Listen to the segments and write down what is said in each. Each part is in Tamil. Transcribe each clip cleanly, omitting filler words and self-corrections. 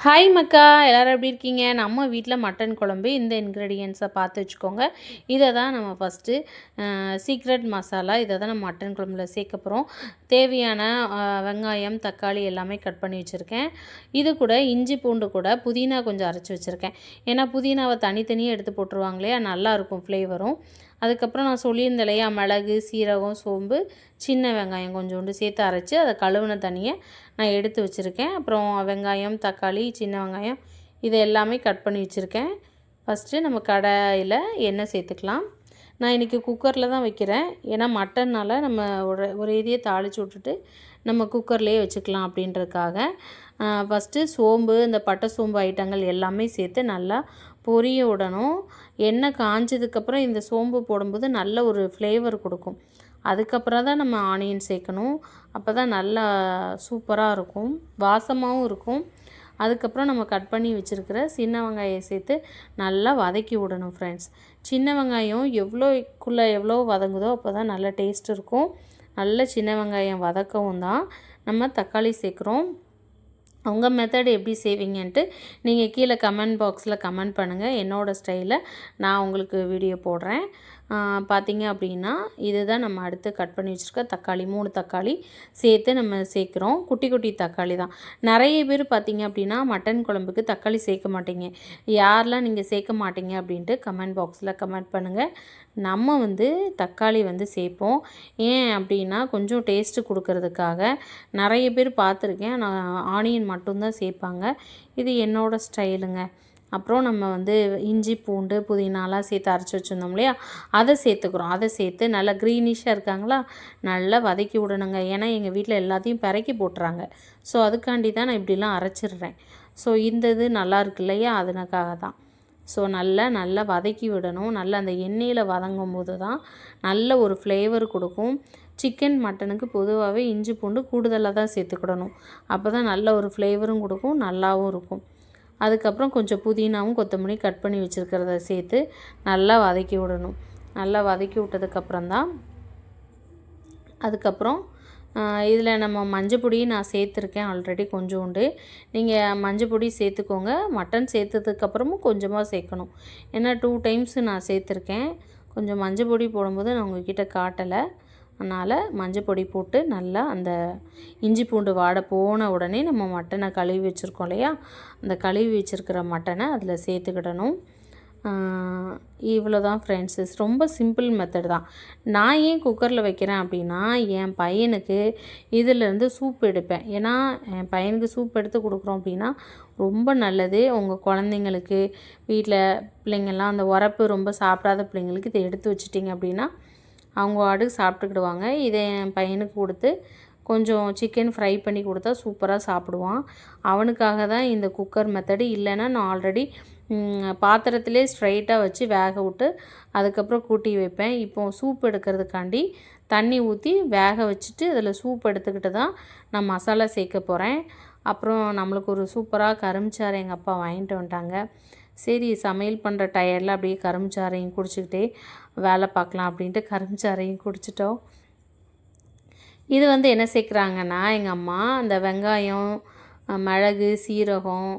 ஹாய் மக்கா, எல்லோரும் எப்படி இருக்கீங்க? நம்ம வீட்டில் மட்டன் குழம்பு. இந்த இன்க்ரீடியன்ஸை பார்த்து வச்சுக்கோங்க. இதை தான் நம்ம ஃபஸ்ட்டு சீக்ரெட் மசாலா, இதை தான் நம்ம மட்டன் குழம்புல சேர்க்க போகிறோம். தேவையான வெங்காயம், தக்காளி எல்லாமே கட் பண்ணி வச்சுருக்கேன். இது கூட இஞ்சி பூண்டு கூட புதினா கொஞ்சம் அரைச்சி வச்சுருக்கேன். ஏன்னா புதினாவை தனித்தனியாக எடுத்து போட்டுருவாங்க இல்லையா, நல்லாயிருக்கும் ஃப்ளேவரும். அதுக்கப்புறம் நான் சொல்லியிருந்தேன் இல்லையா, மிளகு, சீரகம், சோம்பு, சின்ன வெங்காயம் கொஞ்சோண்டு சேர்த்து அரைச்சி அதை கழுவின தண்ணியை நான் எடுத்து வச்சுருக்கேன். அப்புறம் வெங்காயம், தக்காளி, சின்ன வெங்காயம் இது எல்லாமே கட் பண்ணி வச்சுருக்கேன். ஃபஸ்ட்டு நம்ம கடாயில் எண்ணெய் சேர்த்துக்கலாம். நான் இன்றைக்கி குக்கரில் தான் வைக்கிறேன். ஏன்னா மட்டன்னால் நம்ம ஒரேதியே தாளித்து விட்டுட்டு நம்ம குக்கர்லேயே வச்சுக்கலாம் அப்படின்றதுக்காக. ஃபஸ்ட்டு சோம்பு, இந்த பட்டை சோம்பு ஐட்டங்கள் எல்லாமே சேர்த்து நல்லா பொரிய விடணும். எண்ணெய் காஞ்சதுக்கப்புறம் இந்த சோம்பு போடும்போது நல்ல ஒரு ஃப்ளேவர் கொடுக்கும். அதுக்கப்புறம் தான் நம்ம ஆனியன் சேர்க்கணும். அப்போ தான் நல்லா சூப்பராக இருக்கும், வாசமாகவும் இருக்கும். அதுக்கப்புறம் நம்ம கட் பண்ணி வச்சுருக்கிற சின்ன வெங்காயம் சேர்த்து நல்லா வதக்கி விடணும் ஃப்ரெண்ட்ஸ். சின்ன வெங்காயம் எவ்வளோ வதங்குதோ அப்போ தான் நல்ல டேஸ்ட் இருக்கும். நல்ல சின்ன வெங்காயம் வதக்கவும் தான் நம்ம தக்காளி சேர்க்குறோம். உங்கள் மெத்தட் எப்படி செய்வீங்கன்ட்டு நீங்கள் கீழே கமெண்ட் பாக்ஸில் கமெண்ட் பண்ணுங்கள். என்னோடய ஸ்டைலில் நான் உங்களுக்கு வீடியோ போடுறேன். பார்த்திங்க அப்படின்னா இதுதான் நம்ம அடுத்து கட் பண்ணி வச்சுருக்க தக்காளி, 3 தக்காளி சேர்த்து நம்ம சேர்க்குறோம். குட்டி குட்டி தக்காளி தான். நிறைய பேர் பார்த்திங்க அப்படின்னா மட்டன் குழம்புக்கு தக்காளி சேர்க்க மாட்டீங்க. யாரெல்லாம் நீங்கள் சேர்க்க மாட்டீங்க அப்படின்ட்டு கமெண்ட் பாக்ஸில் கமெண்ட் பண்ணுங்கள். நம்ம தக்காளி சேர்ப்போம். ஏன் அப்படின்னா கொஞ்சம் டேஸ்ட்டு கொடுக்கறதுக்காக. நிறைய பேர் பார்த்துருக்கேன், நான் ஆனியன் மட்டும்தான் சேர்ப்பாங்க. இது என்னோடய ஸ்டைலுங்க. அப்புறம் நம்ம இஞ்சி பூண்டு புதினாலாம் சேர்த்து அரைச்சி வச்சுருந்தோம் இல்லையா, அதை சேர்த்துக்கிறோம். அதை சேர்த்து நல்லா க்ரீனிஷாக இருக்காங்களா, நல்லா வதக்கி விடணுங்க. ஏன்னா எங்கள் வீட்டில் எல்லாத்தையும் பிறக்கி போட்டுறாங்க. ஸோ அதுக்காண்டி தான் நான் இப்படிலாம் அரைச்சிடுறேன். ஸோ இந்த இது நல்லா இருக்கு இல்லையா, அதனுக்காக தான். ஸோ நல்லா வதக்கி விடணும். நல்லா அந்த எண்ணெயில் வதங்கும் போது தான் நல்ல ஒரு ஃப்ளேவர் கொடுக்கும். சிக்கன், மட்டனுக்கு பொதுவாகவே இஞ்சி பூண்டு கூடுதலாக தான் சேர்த்துக்கிடணும். அப்போ தான் நல்ல ஒரு ஃப்ளேவரும் கொடுக்கும், நல்லாவும் இருக்கும். அதுக்கப்புறம் கொஞ்சம் புதினாவும் கொத்தமல்லி கட் பண்ணி வச்சுருக்கிறத சேர்த்து நல்லா வதக்கி விடணும். நல்லா வதக்கி விட்டதுக்கப்புறம் தான் அதுக்கப்புறம் இதில் நம்ம மஞ்சப்பொடி நான் சேர்த்துருக்கேன் ஆல்ரெடி கொஞ்சோண்டு. நீங்கள் மஞ்சப்பொடி சேர்த்துக்கோங்க. மட்டன் சேர்த்ததுக்கப்புறமும் கொஞ்சமாக சேர்க்கணும். ஏன்னா 2 டைம்ஸ் நான் சேர்த்துருக்கேன். கொஞ்சம் மஞ்சப்பொடி போடும்போது நான் உங்கள்கிட்ட காட்டலை. அதனால் மஞ்சப்பொடி போட்டு நல்லா அந்த இஞ்சி பூண்டு வாடை போன உடனே நம்ம மட்டனை கழுவி வச்சுருக்கோம் இல்லையா, அந்த கழுவி வச்சுருக்கிற மட்டனை அதில் சேர்த்துக்கிடணும். இவ்வளோ தான் ஃப்ரெண்ட்ஸு. ரொம்ப சிம்பிள் மெத்தட் தான். நான் ஏன் குக்கரில் வைக்கிறேன் அப்படின்னா, என் பையனுக்கு இதிலேருந்து சூப் எடுப்பேன். ஏன்னா என் பையனுக்கு சூப் எடுத்து கொடுக்குறோம் அப்படின்னா ரொம்ப நல்லது. உங்கள் குழந்தைங்களுக்கு, வீட்டில் பிள்ளைங்கள்லாம் அந்த உரப்பு ரொம்ப சாப்பிடாத பிள்ளைங்களுக்கு இதை எடுத்து வச்சிட்டிங்க அப்படின்னா அவங்க வாட்டுக்கு சாப்பிட்டுக்கிடுவாங்க. இதை என் பையனுக்கு கொடுத்து கொஞ்சம் சிக்கன் ஃப்ரை பண்ணி கொடுத்தா சூப்பராக சாப்பிடுவான். அவனுக்காக தான் இந்த குக்கர் மெத்தடு. இல்லைன்னா நான் ஆல்ரெடி பாத்திரத்திலே ஸ்ட்ரைட்டாக வச்சு வேக விட்டு அதுக்கப்புறம் கூட்டி வைப்பேன். இப்போது சூப் எடுக்கிறதுக்காண்டி தண்ணி ஊற்றி வேக வச்சுட்டு அதில் சூப் எடுத்துக்கிட்டு தான் நான் மசாலா சேர்க்க போகிறேன். அப்புறம் நம்மளுக்கு ஒரு சூப்பராக கரும்புச்சாறு எங்கள் அப்பா வாங்கிட்டு வந்துட்டாங்க. சரி, சமையல் பண்ணுற டயர்டில் அப்படியே கரும்புச்சாறையும் குடிச்சிக்கிட்டே வேலை பார்க்கலாம் அப்படின்ட்டு கரும்புச்சாறையும் குடிச்சிட்டோம். இது என்ன சேர்க்குறாங்கன்னா, எங்கள் அம்மா அந்த வெங்காயம், மிளகு, சீரகம்,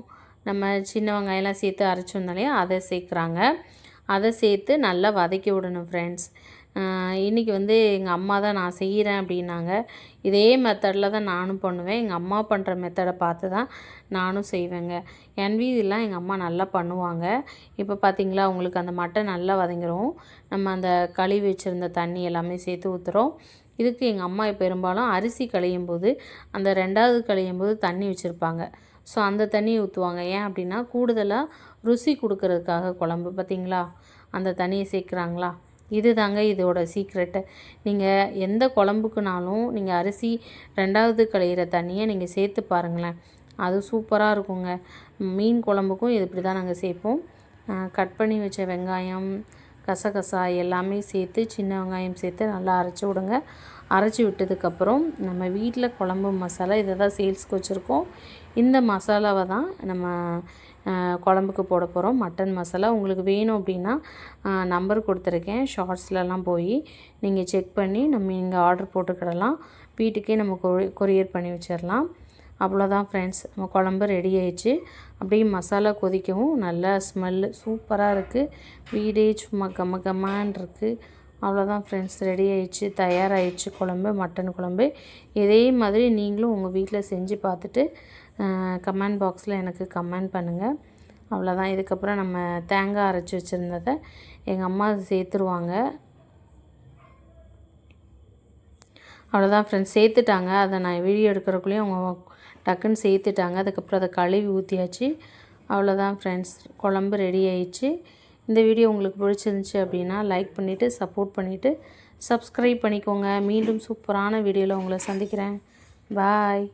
நம்ம சின்ன வெங்காயம்லாம் சேர்த்து அரைச்சி வந்தோம் இல்லையா, அதை சேர்க்குறாங்க. அதை சேர்த்து நல்லா வதக்கி விடணும் ஃப்ரெண்ட்ஸ். இன்றைக்கி எங்கள் அம்மா தான் நான் செய்கிறேன் அப்படின்னாங்க. இதே மெத்தடில் தான் நானும் பண்ணுவேன். எங்கள் அம்மா பண்ணுற மெத்தடை பார்த்து தான் நானும் செய்வேங்க. என் வீதிலாம் எங்கள் அம்மா நல்லா பண்ணுவாங்க. இப்போ பார்த்திங்களா, உங்களுக்கு அந்த மட்டன் நல்லா வதங்கிரும். நம்ம அந்த கழுவி வச்சுருந்த தண்ணி எல்லாமே சேர்த்து ஊற்றுறோம். இதுக்கு எங்கள் அம்மா பெரும்பாலும் அரிசி களையும் போது அந்த 2வது களையும் போது தண்ணி வச்சுருப்பாங்க. ஸோ அந்த தண்ணியை ஊற்றுவாங்க. ஏன் அப்படின்னா கூடுதலாக ருசி கொடுக்கறதுக்காக குழம்பு. பார்த்திங்களா, அந்த தண்ணியை சேர்க்குறாங்களா, இது தாங்க இதோட சீக்ரெட்டு. நீங்கள் எந்த குழம்புக்குனாலும் நீங்கள் அரிசி 2வது களையிற தண்ணியை நீங்கள் சேர்த்து பாருங்களேன், அது சூப்பராக இருக்குங்க. மீன் குழம்புக்கும் இது இப்படி தான் நாங்கள் சேர்ப்போம். கட் பண்ணி வச்ச வெங்காயம், கசகசா எல்லாமே சேர்த்து சின்ன வெங்காயம் சேர்த்து நல்லா அரைச்சி விடுங்க. அரைச்சி விட்டதுக்கப்புறம் நம்ம வீட்டில் குழம்பு மசாலா இதை தான் சேல்ஸ்க்கு வச்சுருக்கோம். இந்த மசாலாவை தான் நம்ம குழம்புக்கு போட போகிறோம். மட்டன் மசாலா உங்களுக்கு வேணும் அப்படின்னா நம்பர் கொடுத்துருக்கேன். ஷார்ட்ஸ்லலாம் போய் நீங்கள் செக் பண்ணி நம்ம இங்கே ஆர்டர் போட்டுக்கிடலாம். வீட்டுக்கே நம்ம கொரியர் பண்ணி வச்சிடலாம். அவ்வளோதான் ஃப்ரெண்ட்ஸ், நம்ம குழம்பு ரெடி ஆயிடுச்சு. அப்படியே மசாலா கொதிக்கவும் நல்லா ஸ்மெல்லு சூப்பராக இருக்குது. வீடே சும்மா கம கமான் இருக்குது. அவ்வளோதான் ஃப்ரெண்ட்ஸ், ரெடி ஆயிடுச்சு, தயாராகிடுச்சு குழம்பு, மட்டன் குழம்பு. இதே மாதிரி நீங்களும் உங்கள் வீட்டில் செஞ்சு பார்த்துட்டு கமெண்ட் பாக்ஸில் எனக்கு கமெண்ட் பண்ணுங்கள். அவ்வளோதான். இதுக்கப்புறம் நம்ம தேங்காய் அரைச்சி வச்சுருந்ததை எங்கள் அம்மா சேர்த்துருவாங்க. அவ்வளோதான் ஃப்ரெண்ட்ஸ், சேர்த்துட்டாங்க. அதை நான் வீடியோ எடுக்கிறக்குள்ளேயும் அவங்க டக்குன்னு சேர்த்துட்டாங்க. அதுக்கப்புறம் அதை கழுவி ஊற்றியாச்சு. அவ்வளோதான் ஃப்ரெண்ட்ஸ், குழம்பு ரெடி ஆயிடுச்சு. இந்த வீடியோ உங்களுக்கு பிடிச்சிருந்துச்சி அப்படின்னா லைக் பண்ணிவிட்டு சப்போர்ட் பண்ணிவிட்டு சப்ஸ்கிரைப் பண்ணிக்கோங்க. மீண்டும் சூப்பரான வீடியோவில் உங்களை சந்திக்கிறேன். பாய்.